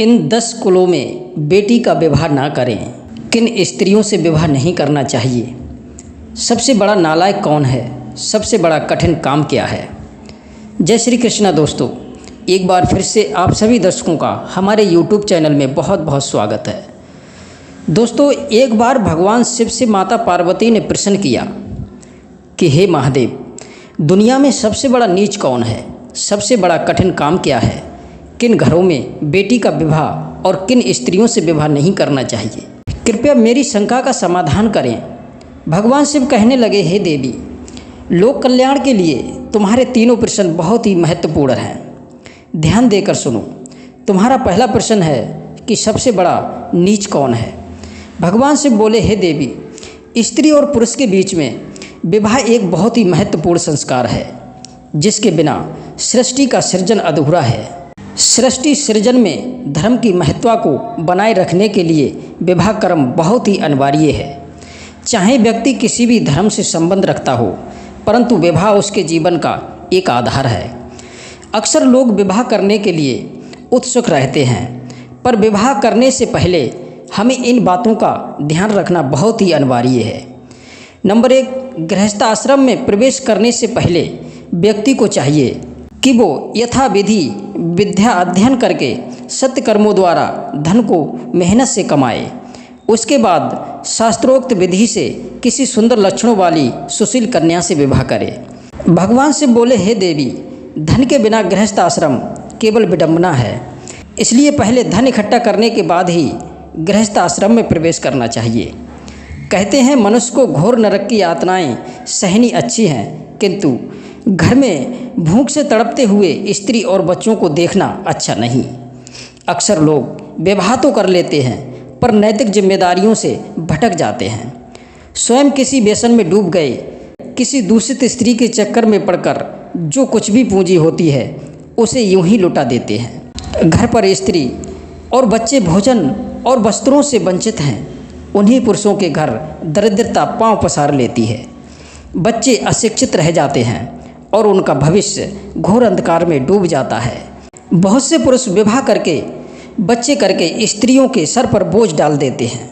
इन 10 कुलों में बेटी का विवाह ना करें। किन स्त्रियों से विवाह नहीं करना चाहिए? सबसे बड़ा नालायक कौन है? सबसे बड़ा कठिन काम क्या है? जय श्री कृष्णा दोस्तों, एक बार फिर से आप सभी दर्शकों का हमारे YouTube चैनल में बहुत बहुत स्वागत है। दोस्तों, एक बार भगवान शिव से माता पार्वती ने प्रश्न किया कि हे महादेव, दुनिया में सबसे बड़ा नीच कौन है? सबसे बड़ा कठिन काम क्या है? किन घरों में बेटी का विवाह और किन स्त्रियों से विवाह नहीं करना चाहिए? कृपया मेरी शंका का समाधान करें। भगवान शिव कहने लगे, हे देवी, लोक कल्याण के लिए तुम्हारे तीनों प्रश्न बहुत ही महत्वपूर्ण हैं। ध्यान देकर सुनो। तुम्हारा पहला प्रश्न है कि सबसे बड़ा नीच कौन है? भगवान शिव बोले, हे देवी, स्त्री और पुरुष के बीच में विवाह एक बहुत ही महत्वपूर्ण संस्कार है, जिसके बिना सृष्टि का सृजन अधूरा है। सृष्टि सृजन में धर्म की महत्ता को बनाए रखने के लिए विवाह कर्म बहुत ही अनिवार्य है। चाहे व्यक्ति किसी भी धर्म से संबंध रखता हो, परंतु विवाह उसके जीवन का एक आधार है। अक्सर लोग विवाह करने के लिए उत्सुक रहते हैं, पर विवाह करने से पहले हमें इन बातों का ध्यान रखना बहुत ही अनिवार्य है। नंबर 1, गृहस्थ आश्रम में प्रवेश करने से पहले व्यक्ति को चाहिए कि वो यथाविधि विद्या अध्ययन करके सत्य कर्मों द्वारा धन को मेहनत से कमाए। उसके बाद शास्त्रोक्त विधि से किसी सुंदर लक्षणों वाली सुशील कन्या से विवाह करे। भगवान शिव बोले, हे देवी, धन के बिना गृहस्थ आश्रम केवल विडंबना है, इसलिए पहले धन इकट्ठा करने के बाद ही गृहस्थ आश्रम में प्रवेश करना चाहिए। कहते हैं, मनुष्य को घोर नरक की यातनाएं सहनी अच्छी हैं, किंतु घर में भूख से तड़पते हुए स्त्री और बच्चों को देखना अच्छा नहीं। अक्सर लोग विवाह तो कर लेते हैं, पर नैतिक जिम्मेदारियों से भटक जाते हैं। स्वयं किसी व्यसन में डूब गए, किसी दूषित स्त्री के चक्कर में पड़कर जो कुछ भी पूंजी होती है उसे यूं ही लुटा देते हैं। घर पर स्त्री और बच्चे भोजन और वस्त्रों से वंचित हैं। उन्हीं पुरुषों के घर दरिद्रता पांव पसार लेती है। बच्चे अशिक्षित रह जाते हैं और उनका भविष्य घोर अंधकार में डूब जाता है। बहुत से पुरुष विवाह करके बच्चे करके स्त्रियों के सर पर बोझ डाल देते हैं।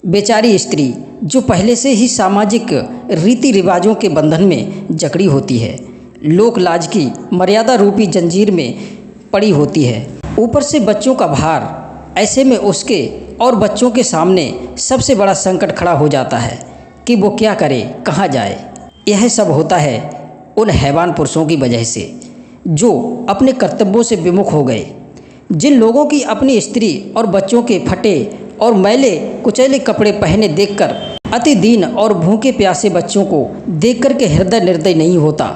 बेचारी स्त्री जो पहले से ही सामाजिक रीति रिवाजों के बंधन में जकड़ी होती है, लोक लाज की मर्यादा रूपी जंजीर में पड़ी होती है, ऊपर से बच्चों का भार। ऐसे में उसके और बच्चों के सामने सबसे बड़ा संकट खड़ा हो जाता है कि वो क्या करे, कहाँ जाए। यह सब होता है उन हैवान पुरुषों की वजह से जो अपने कर्तव्यों से विमुख हो गए। जिन लोगों की अपनी स्त्री और बच्चों के फटे और मैले कुचैले कपड़े पहने देखकर अति दीन और भूखे प्यासे बच्चों को देखकर के हृदय निर्दय नहीं होता,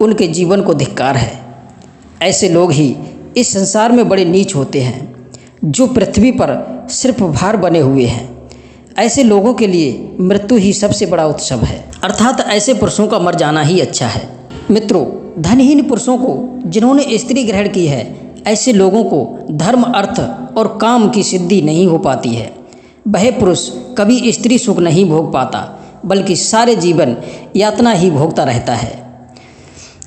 उनके जीवन को धिक्कार है। ऐसे लोग ही इस संसार में बड़े नीच होते हैं, जो पृथ्वी पर सिर्फ भार बने हुए हैं। ऐसे लोगों के लिए मृत्यु ही सबसे बड़ा उत्सव है, अर्थात ऐसे पुरुषों का मर जाना ही अच्छा है। मित्रों, धनहीन पुरुषों को जिन्होंने स्त्री ग्रहण की है, ऐसे लोगों को धर्म, अर्थ और काम की सिद्धि नहीं हो पाती है। वह पुरुष कभी स्त्री सुख नहीं भोग पाता, बल्कि सारे जीवन यातना ही भोगता रहता है।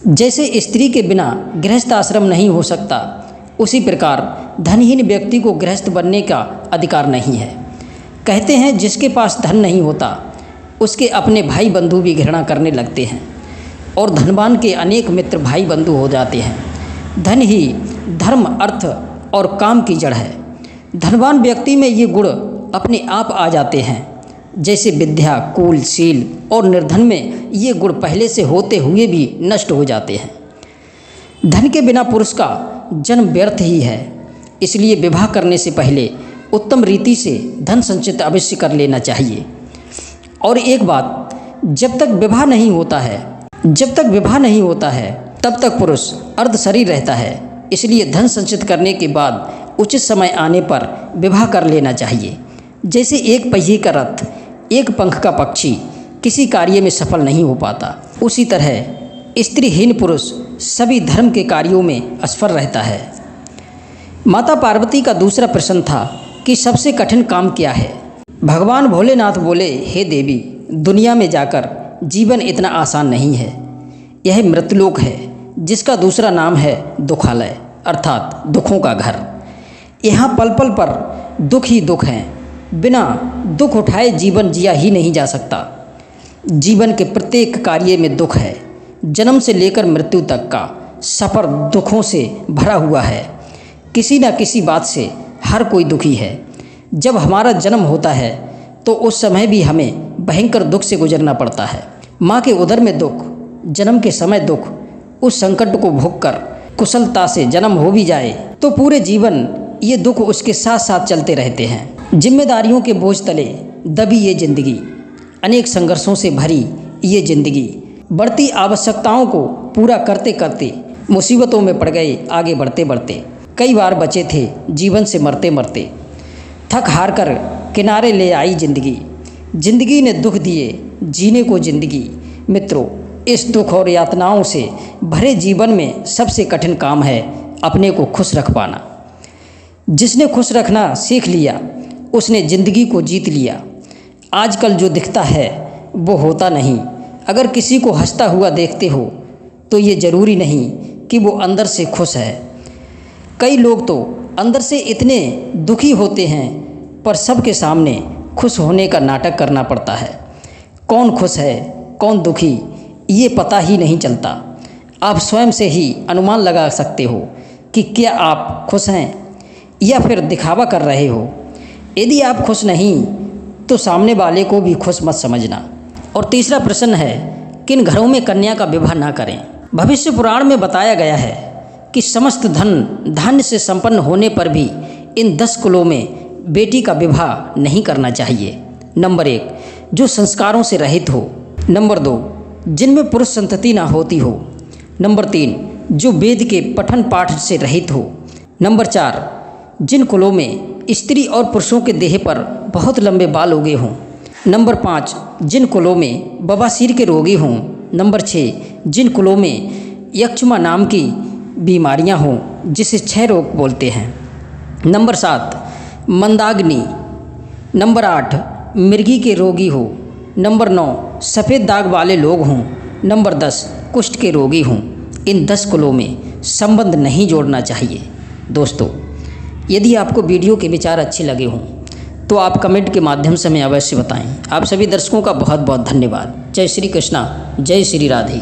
जैसे स्त्री के बिना गृहस्थ आश्रम नहीं हो सकता, उसी प्रकार धनहीन व्यक्ति को गृहस्थ बनने का अधिकार नहीं है। कहते हैं, जिसके पास धन नहीं होता उसके अपने भाई बंधु भी घृणा करने लगते हैं, और धनवान के अनेक मित्र भाई बंधु हो जाते हैं। धन ही धर्म, अर्थ और काम की जड़ है। धनवान व्यक्ति में ये गुण अपने आप आ जाते हैं, जैसे विद्या, कुल, शील, और निर्धन में ये गुण पहले से होते हुए भी नष्ट हो जाते हैं। धन के बिना पुरुष का जन्म व्यर्थ ही है, इसलिए विवाह करने से पहले उत्तम रीति से धन संचित अवश्य कर लेना चाहिए। और एक बात, जब तक विवाह नहीं होता है तब तक पुरुष अर्ध शरीर रहता है, इसलिए धन संचित करने के बाद उचित समय आने पर विवाह कर लेना चाहिए। जैसे एक पहिए का रथ, एक पंख का पक्षी किसी कार्य में सफल नहीं हो पाता, उसी तरह स्त्रीहीन पुरुष सभी धर्म के कार्यों में असफल रहता है। माता पार्वती का दूसरा प्रश्न था कि सबसे कठिन काम क्या है? भगवान भोलेनाथ बोले, हे देवी, दुनिया में जाकर जीवन इतना आसान नहीं है। यह मृतलोक है, जिसका दूसरा नाम है दुखालय, अर्थात दुखों का घर। यहाँ पल पल पर दुख ही दुख हैं। बिना दुख उठाए जीवन जिया ही नहीं जा सकता। जीवन के प्रत्येक कार्य में दुख है। जन्म से लेकर मृत्यु तक का सफ़र दुखों से भरा हुआ है। किसी न किसी बात से हर कोई दुखी है। जब हमारा जन्म होता है तो उस समय भी हमें भयंकर दुख से गुजरना पड़ता है। माँ के उदर में दुख, जन्म के समय दुख, उस संकट को भोगकर कुशलता से जन्म हो भी जाए तो पूरे जीवन ये दुख उसके साथ साथ चलते रहते हैं। जिम्मेदारियों के बोझ तले दबी ये ज़िंदगी, अनेक संघर्षों से भरी ये ज़िंदगी, बढ़ती आवश्यकताओं को पूरा करते करते मुसीबतों में पड़ गए आगे बढ़ते बढ़ते। कई बार बचे थे जीवन से मरते मरते, थक हार कर किनारे ले आई ज़िंदगी। ज़िंदगी ने दुख दिए जीने को ज़िंदगी। मित्रों, इस दुख और यातनाओं से भरे जीवन में सबसे कठिन काम है अपने को खुश रख पाना। जिसने खुश रखना सीख लिया उसने ज़िंदगी को जीत लिया। आजकल जो दिखता है वो होता नहीं। अगर किसी को हंसता हुआ देखते हो तो ये ज़रूरी नहीं कि वो अंदर से खुश है। कई लोग तो अंदर से इतने दुखी होते हैं पर सबके सामने खुश होने का नाटक करना पड़ता है। कौन खुश है कौन दुखी ये पता ही नहीं चलता। आप स्वयं से ही अनुमान लगा सकते हो कि क्या आप खुश हैं या फिर दिखावा कर रहे हो। यदि आप खुश नहीं तो सामने वाले को भी खुश मत समझना। और तीसरा प्रश्न है, किन घरों में कन्या का विवाह ना करें। भविष्य पुराण में बताया गया है कि समस्त धन धान्य से संपन्न होने पर भी इन 10 कुलों में बेटी का विवाह नहीं करना चाहिए। नंबर 1, जो संस्कारों से रहित हो। नंबर 2, जिनमें पुरुष संतति ना होती हो। नंबर 3, जो वेद के पठन पाठ से रहित हो। नंबर 4, जिन कुलों में स्त्री और पुरुषों के देह पर बहुत लंबे बाल उगे हों। नंबर 5, जिन कुलों में बवासीर के रोगी हों। नंबर 6, जिन कुलों में यक्षमा नाम की बीमारियां हों जिसे क्षय रोग बोलते हैं। नंबर 7, मंदाग्नि। नंबर 8, मिर्गी के रोगी हो। नंबर 9, सफ़ेद दाग वाले लोग हों। नंबर 10, कुष्ठ के रोगी हों। इन 10 कुलों में संबंध नहीं जोड़ना चाहिए। दोस्तों, यदि आपको वीडियो के विचार अच्छे लगे हों तो आप कमेंट के माध्यम से हमें अवश्य बताएं। आप सभी दर्शकों का बहुत बहुत धन्यवाद। जय श्री कृष्णा, जय श्री राधे।